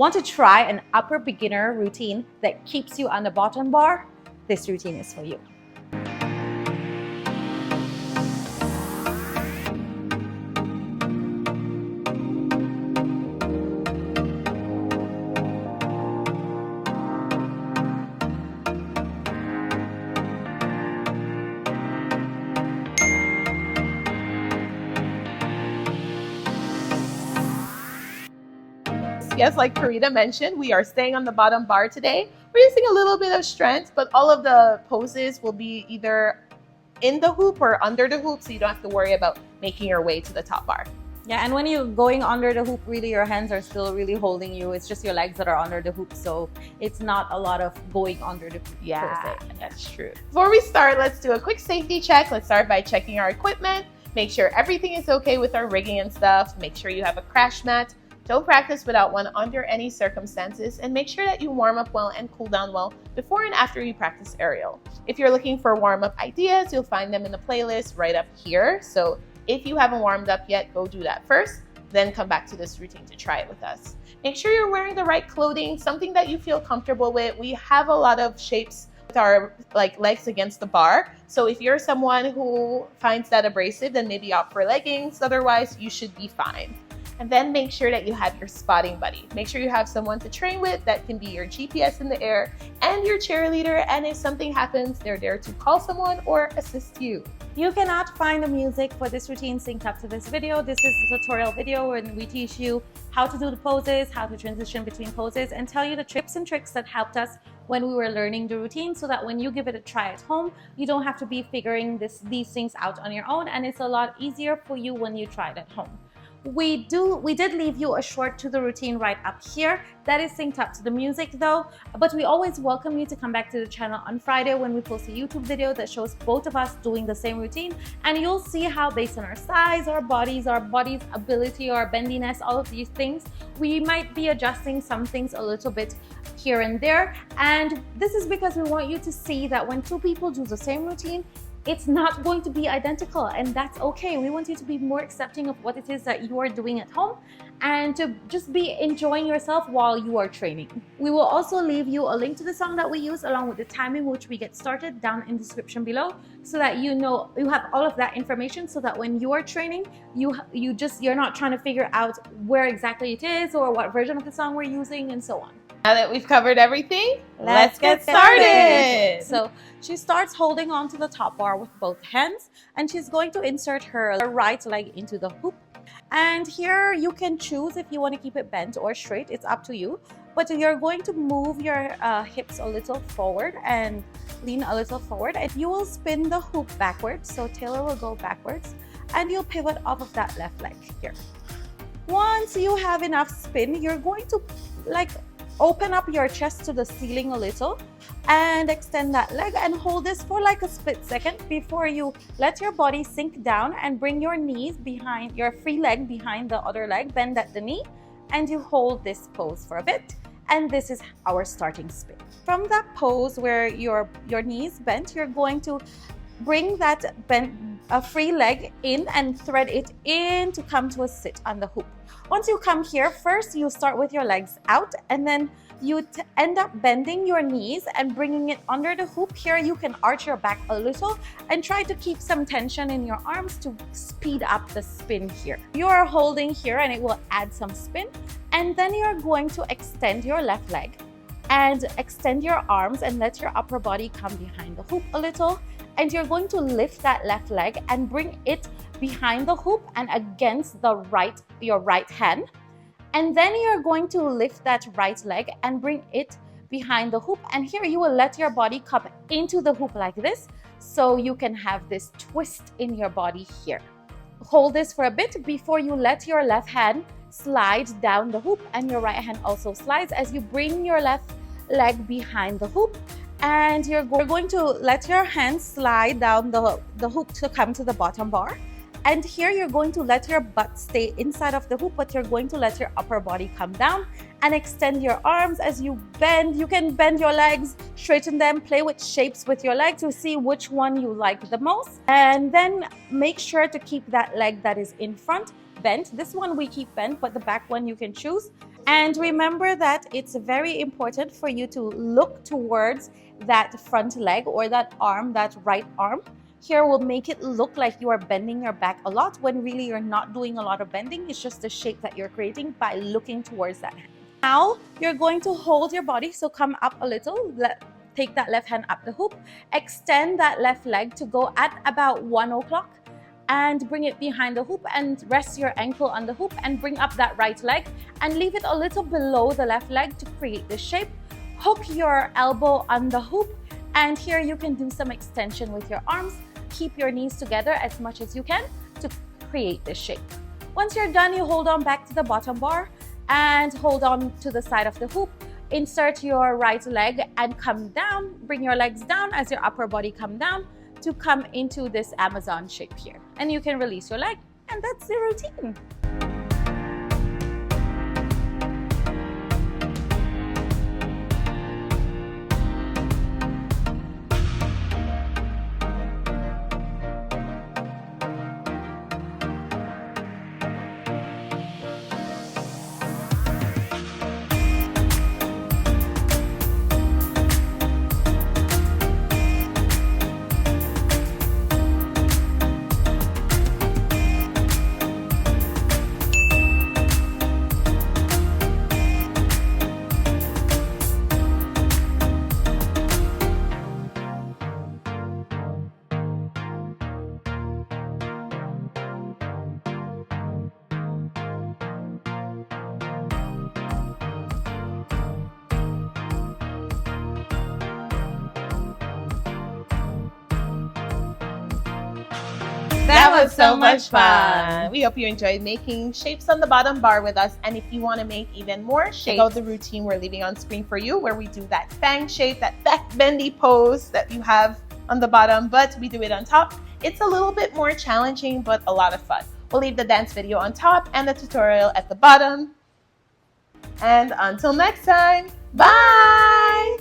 Want to try an upper beginner routine that keeps you on the bottom bar? This routine is for you. Yes, like Karina mentioned, we are staying on the bottom bar today. We're using a little bit of strength, but all of the poses will be either in the hoop or under the hoop, so you don't have to worry about making your way to the top bar. Yeah, and when you're going under the hoop, really your hands are still really holding you. It's just your legs that are under the hoop, so it's not a lot of going under the hoop. Yeah, that's true. Before we start, let's do a quick safety check. Let's start by checking our equipment. Make sure everything is okay with our rigging and stuff. Make sure you have a crash mat. Don't practice without one under any circumstances, and make sure that you warm up well and cool down well before and after you practice aerial. If you're looking for warm-up ideas, you'll find them in the playlist right up here. So if you haven't warmed up yet, go do that first, then come back to this routine to try it with us. Make sure you're wearing the right clothing, something that you feel comfortable with. We have a lot of shapes with our legs against the bar. So if you're someone who finds that abrasive, then maybe opt for leggings. Otherwise, you should be fine. And then make sure that you have your spotting buddy. Make sure you have someone to train with that can be your GPS in the air and your cheerleader. And if something happens, they're there to call someone or assist you. You cannot find the music for this routine synced up to this video. This is a tutorial video where we teach you how to do the poses, how to transition between poses, and tell you the tips and tricks that helped us when we were learning the routine, so that when you give it a try at home, you don't have to be figuring these things out on your own, and it's a lot easier for you when you try it at home. We did leave you a short to the routine right up here that is synced up to the music though, but we always welcome you to come back to the channel on Friday when we post a YouTube video that shows both of us doing the same routine, and you'll see how, based on our size, our body's ability, our bendiness, all of these things, we might be adjusting some things a little bit here and there. And this is because we want you to see that when two people do the same routine, it's not going to be identical, and that's okay. We want you to be more accepting of what it is that you are doing at home and to just be enjoying yourself while you are training. We will also leave you a link to the song that we use along with the timing which we get started down in the description below, so that you have all of that information, so that when you are training, you're not trying to figure out where exactly it is or what version of the song we're using and so on. Now that we've covered everything, let's get started. So she starts holding on to the top bar with both hands, and she's going to insert her right leg into the hoop. And here you can choose if you want to keep it bent or straight, it's up to you. But you're going to move your hips a little forward and lean a little forward, and you will spin the hoop backwards. So Taylor will go backwards, and you'll pivot off of that left leg here. Once you have enough spin, you're going to open up your chest to the ceiling a little and extend that leg and hold this for a split second before you let your body sink down and bring your knees behind your free leg behind the other leg, bend at the knee, and you hold this pose for a bit. And this is our starting spin. From that pose where your knees bent, you're going to bring that free leg in and thread it in to come to a sit on the hoop. Once you come here, first you start with your legs out, and then you end up bending your knees and bringing it under the hoop. Here you can arch your back a little and try to keep some tension in your arms to speed up the spin here. You are holding here and it will add some spin, and then you're going to extend your left leg and extend your arms and let your upper body come behind the hoop a little. And you're going to lift that left leg and bring it behind the hoop and against your right hand. And then you're going to lift that right leg and bring it behind the hoop. And here you will let your body come into the hoop like this, so you can have this twist in your body here. Hold this for a bit before you let your left hand slide down the hoop, and your right hand also slides as you bring your left leg behind the hoop. And you're going to let your hands slide down the hoop to come to the bottom bar. And here you're going to let your butt stay inside of the hoop, but you're going to let your upper body come down and extend your arms as you bend. You can bend your legs, straighten them, play with shapes with your legs to see which one you like the most. And then make sure to keep that leg that is in front bent. This one we keep bent, but the back one you can choose. And remember that it's very important for you to look towards that front leg or that arm, that right arm. Here will make it look like you are bending your back a lot when really you're not doing a lot of bending. It's just the shape that you're creating by looking towards that hand. Now you're going to hold your body, so come up a little. Take that left hand up the hoop, extend that left leg to go at about 1 o'clock and bring it behind the hoop and rest your ankle on the hoop and bring up that right leg and leave it a little below the left leg to create this shape. Hook your elbow on the hoop, and here you can do some extension with your arms. Keep your knees together as much as you can to create this shape. Once you're done, you hold on back to the bottom bar and hold on to the side of the hoop. Insert your right leg and come down. Bring your legs down as your upper body come down to come into this Amazon shape here. And you can release your leg, and that's the routine. That was so much fun. We hope you enjoyed making shapes on the bottom bar with us. And if you want to make even more shapes, check out the routine we're leaving on screen for you, where we do that fang shape, that back bendy pose that you have on the bottom, but we do it on top. It's a little bit more challenging, but a lot of fun. We'll leave the dance video on top and the tutorial at the bottom. And until next time, bye!